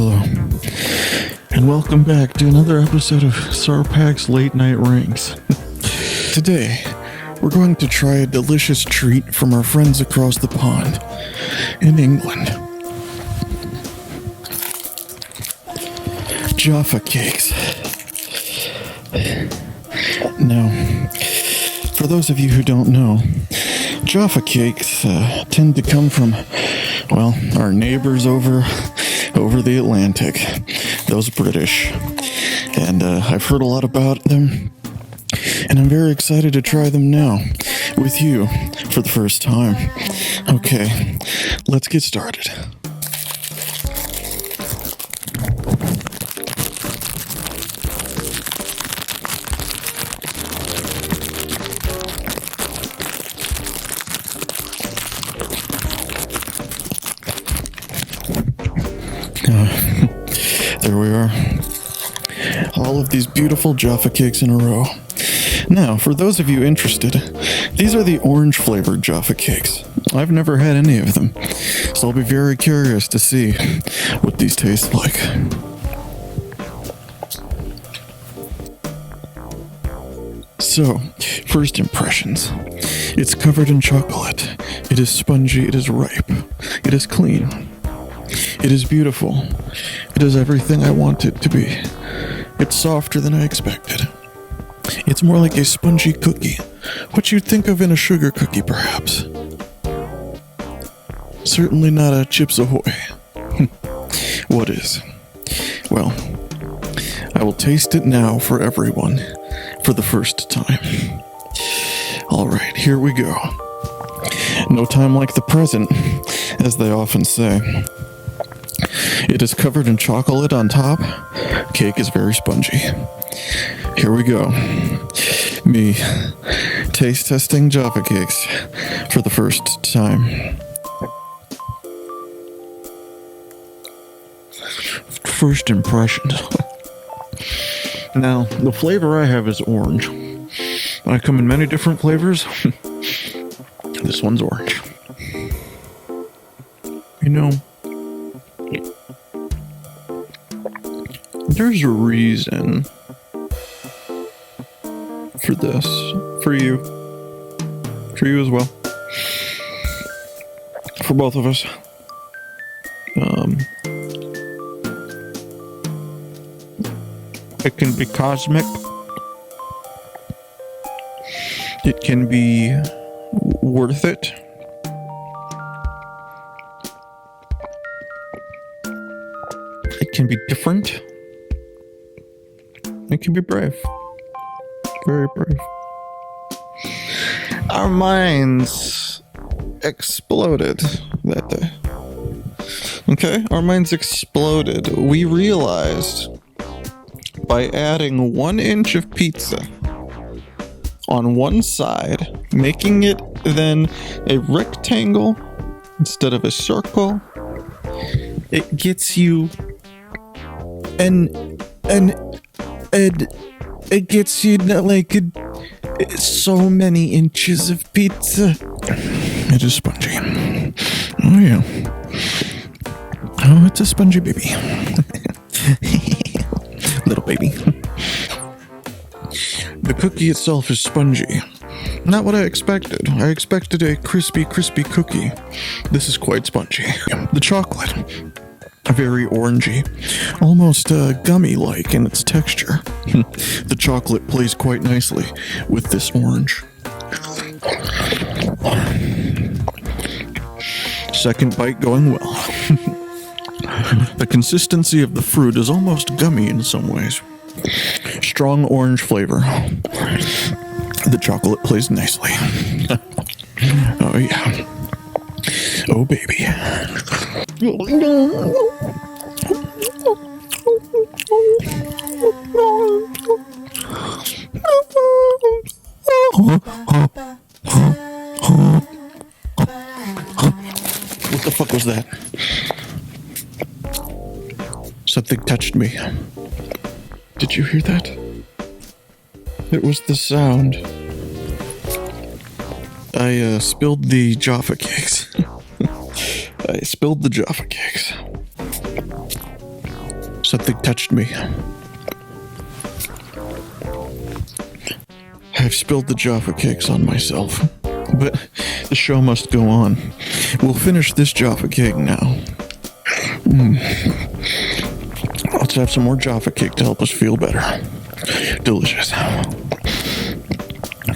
Hello, and welcome back to another episode of Sarpac's Late Night Ranks. Today, we're going to try a delicious treat from our friends across the pond in England. Jaffa Cakes. Now, for those of you who don't know, Jaffa Cakes tend to come from, well, our neighbors over the Atlantic, those British. And I've heard a lot about them, and I'm very excited to try them now with you for the first time. Okay, let's get started. There we are. All of these beautiful Jaffa Cakes in a row. Now, for those of you interested, these are the orange flavored Jaffa Cakes. I've never had any of them, so I'll be very curious to see what these taste like. So, first impressions. It's covered in chocolate. It is spongy. It is ripe. It is clean. It is beautiful. It is everything I want it to be. It's softer than I expected. It's more like a spongy cookie. What you'd think of in a sugar cookie, perhaps. Certainly not a Chips Ahoy. What is? Well, I will taste it now for everyone, for the first time. Alright, here we go. No time like the present, as they often say. It is covered in chocolate on top. Cake is very spongy. Here we go. Me taste testing Jaffa Cakes for the first time. First impressions. Now, the flavor I have is orange. I come in many different flavors. This one's orange. You know, there's a reason for this, for you as well, for both of us. It can be cosmic. It can be worth it. It can be different. It can be brave. Very brave. Our minds exploded that day. Okay? Our minds exploded. We realized by adding 1 inch of pizza on one side, making it then a rectangle instead of a circle, it gets you it gets you like so many inches of pizza. It is spongy. Oh yeah. Oh, it's a spongy baby. Little baby. The cookie itself is spongy. Not what I expected. I expected a crispy cookie. This is quite spongy. The chocolate, very orangey, almost gummy-like in its texture. The chocolate plays quite nicely with this orange. Second bite going well. The consistency of the fruit is almost gummy in some ways. Strong orange flavor. The chocolate plays nicely. Oh yeah. Oh baby. What the fuck was that? Something touched me. Did you hear that? It was the sound. I spilled the Jaffa Cakes. I spilled the Jaffa Cakes. Something touched me. I've spilled the Jaffa Cakes on myself, but the show must go on. We'll finish this Jaffa Cake now. Let's have some more Jaffa Cake to help us feel better. Delicious.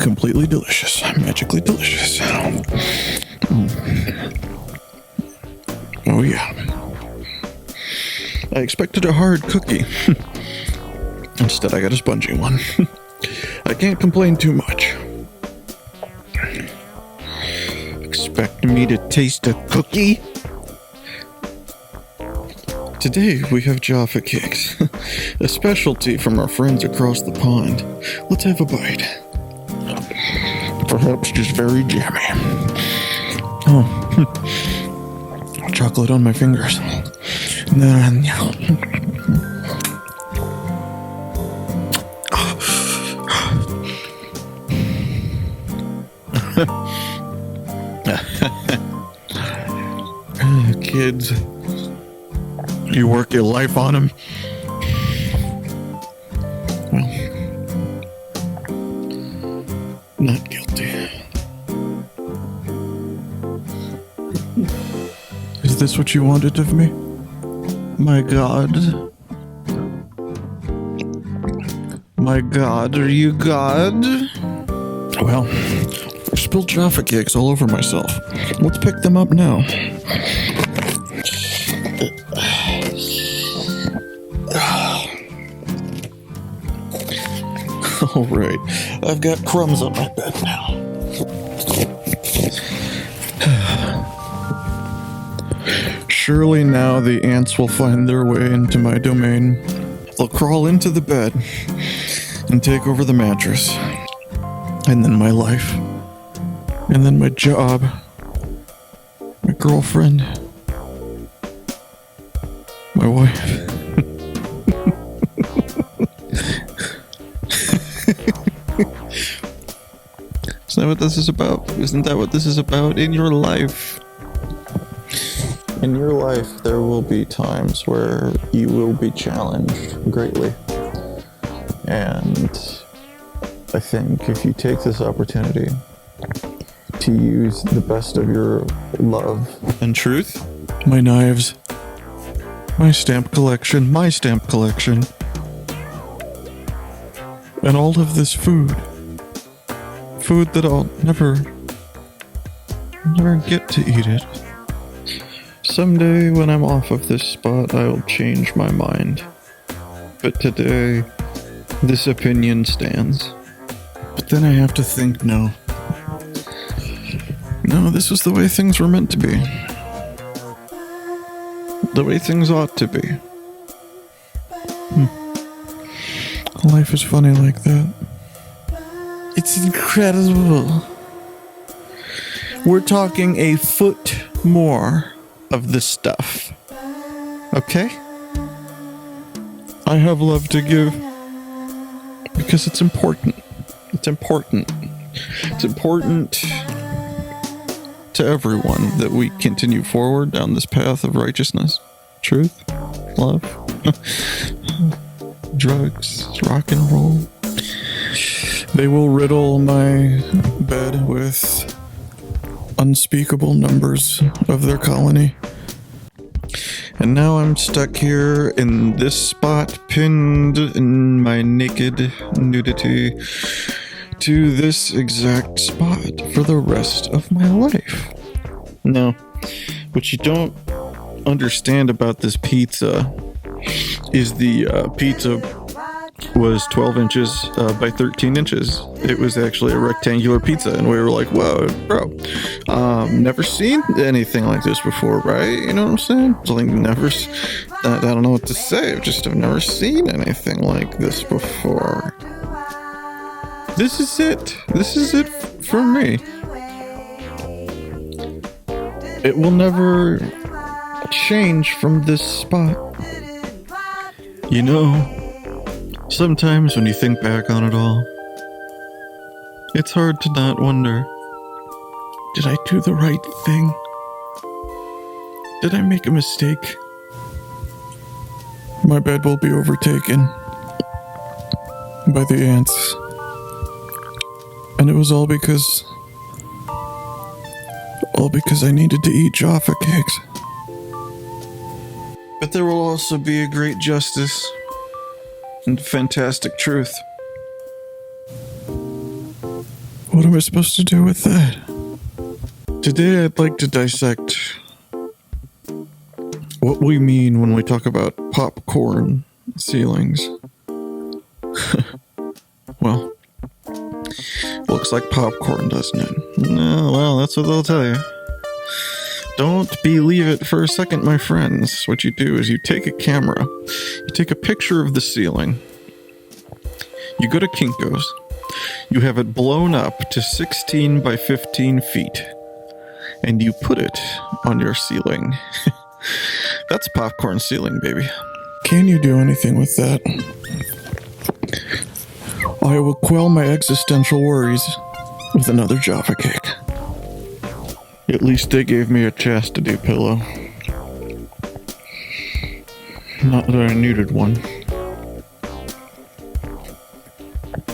Completely delicious. Magically delicious. Oh yeah. I expected a hard cookie. Instead, I got a spongy one. I can't complain too much. Expect me to taste a cookie? Today, we have Jaffa Cakes, a specialty from our friends across the pond. Let's have a bite. Perhaps just very jammy. Oh, chocolate on my fingers. Kids, you work your life on them. Well, not guilty. Is this what you wanted of me? My God. My God, are you God? Well, I've spilled Jaffa Cakes all over myself. Let's pick them up now. All right, I've got crumbs on my bed now. Surely now the ants will find their way into my domain. They'll crawl into the bed and take over the mattress. And then my life. And then my job. My girlfriend. My wife. Isn't that what this is about? Isn't that what this is about in your life? In your life, there will be times where you will be challenged greatly. And I think if you take this opportunity to use the best of your love and truth, my knives, my stamp collection, and all of this food that I'll never get to eat it. Someday when I'm off of this spot, I'll change my mind. But today, this opinion stands. But then I have to think, no, this is the way things were meant to be. The way things ought to be. Life is funny like that. It's incredible. We're talking a foot more of this stuff. Okay? I have love to give because it's important. It's important. It's important to everyone that we continue forward down this path of righteousness, truth, love, drugs, rock and roll. They will riddle my bed with unspeakable numbers of their colony. And now I'm stuck here in this spot, pinned in my naked nudity to this exact spot for the rest of my life. Now, what you don't understand about this pizza is the pizza was 12 inches by 13 inches. It was actually a rectangular pizza, and we were like, whoa, bro, never seen anything like this before, right? You know what I'm saying? It's like I don't know what to say. I've never seen anything like this before. This is it. This is it for me. It will never change from this spot. You know, sometimes when you think back on it all, it's hard to not wonder, did I do the right thing? Did I make a mistake? my bed will be overtaken by the ants. And it was all because I needed to eat Jaffa Cakes. But there will also be a great justice and fantastic truth. What am I supposed to do with that? Today I'd like to dissect what we mean when we talk about popcorn ceilings. Well, looks like popcorn, doesn't it? No, well, that's what they'll tell you. Don't believe it for a second, my friends. What you do is you take a camera, you take a picture of the ceiling, you go to Kinko's, you have it blown up to 16 by 15 feet, and you put it on your ceiling. That's popcorn ceiling, baby. Can you do anything with that? I will quell my existential worries with another Jaffa Cake. At least they gave me a chastity pillow. Not that I needed one.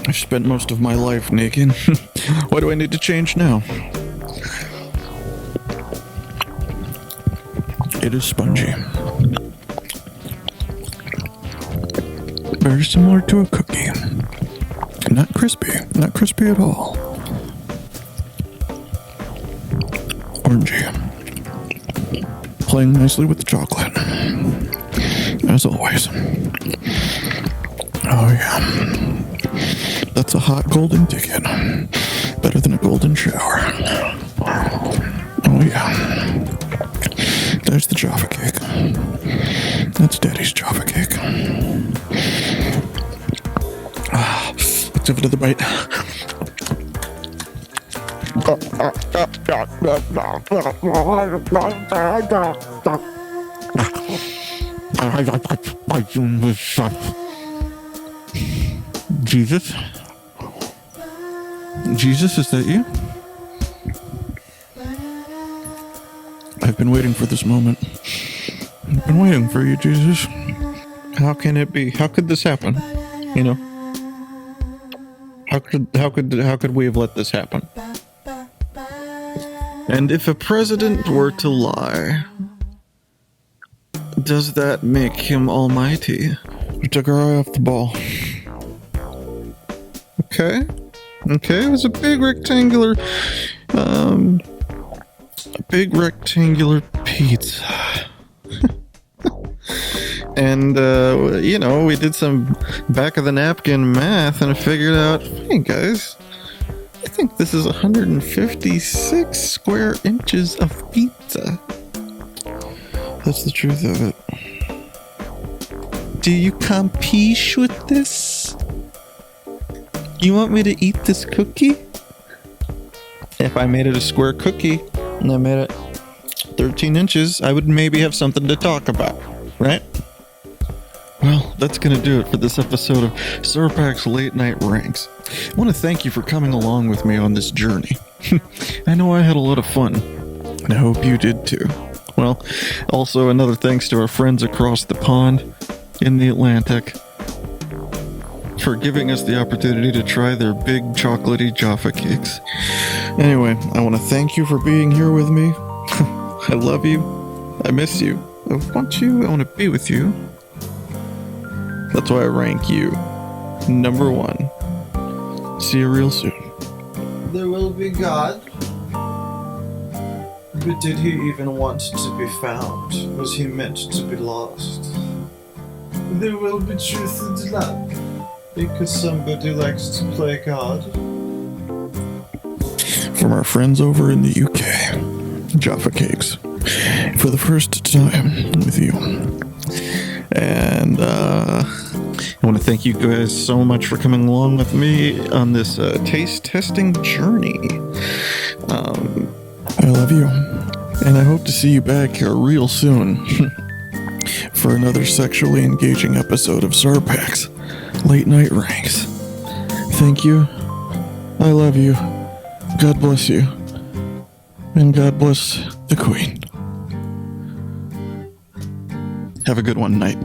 I've spent most of my life naked. Why do I need to change now? It is spongy. Very similar to a cookie. Not crispy. Not crispy at all. Orangey. Playing nicely with the chocolate. As always. Oh yeah. That's a hot golden ticket. Better than a golden shower. Oh yeah. There's the Jaffa Cake. That's Daddy's Jaffa Cake. Let's give it another bite. Jesus? Jesus, is that you? I've been waiting for this moment. I've been waiting for you, Jesus. How can it be? How could this happen? You know? How could we have let this happen? And if a president were to lie, does that make him almighty? We took our eye off the ball. Okay, it was a big rectangular pizza. And, we did some back of the napkin math and figured out, hey guys, I think this is 156 square inches of pizza. That's the truth of it. Do you compete with this? You want me to eat this cookie? If I made it a square cookie and I made it 13 inches, I would maybe have something to talk about, right? Well, that's going to do it for this episode of Sarpac's Late Night Ranks. I want to thank you for coming along with me on this journey. I know I had a lot of fun, and I hope you did too. Well, also another thanks to our friends across the pond in the Atlantic for giving us the opportunity to try their big chocolatey Jaffa Cakes. Anyway, I want to thank you for being here with me. I love you. I miss you. I want you. I want to be with you. That's why I rank you number 1. See you real soon. There will be God. But did he even want to be found? Was he meant to be lost? There will be truth and love. Because somebody likes to play God. From our friends over in the UK, Jaffa Cakes. For the first time with you. And I want to thank you guys so much for coming along with me on this taste testing journey. I love you. And I hope to see you back here real soon for another sexually engaging episode of Sarpac's Late Night Ranks. Thank you. I love you. God bless you. And God bless the Queen. Have a good one, night.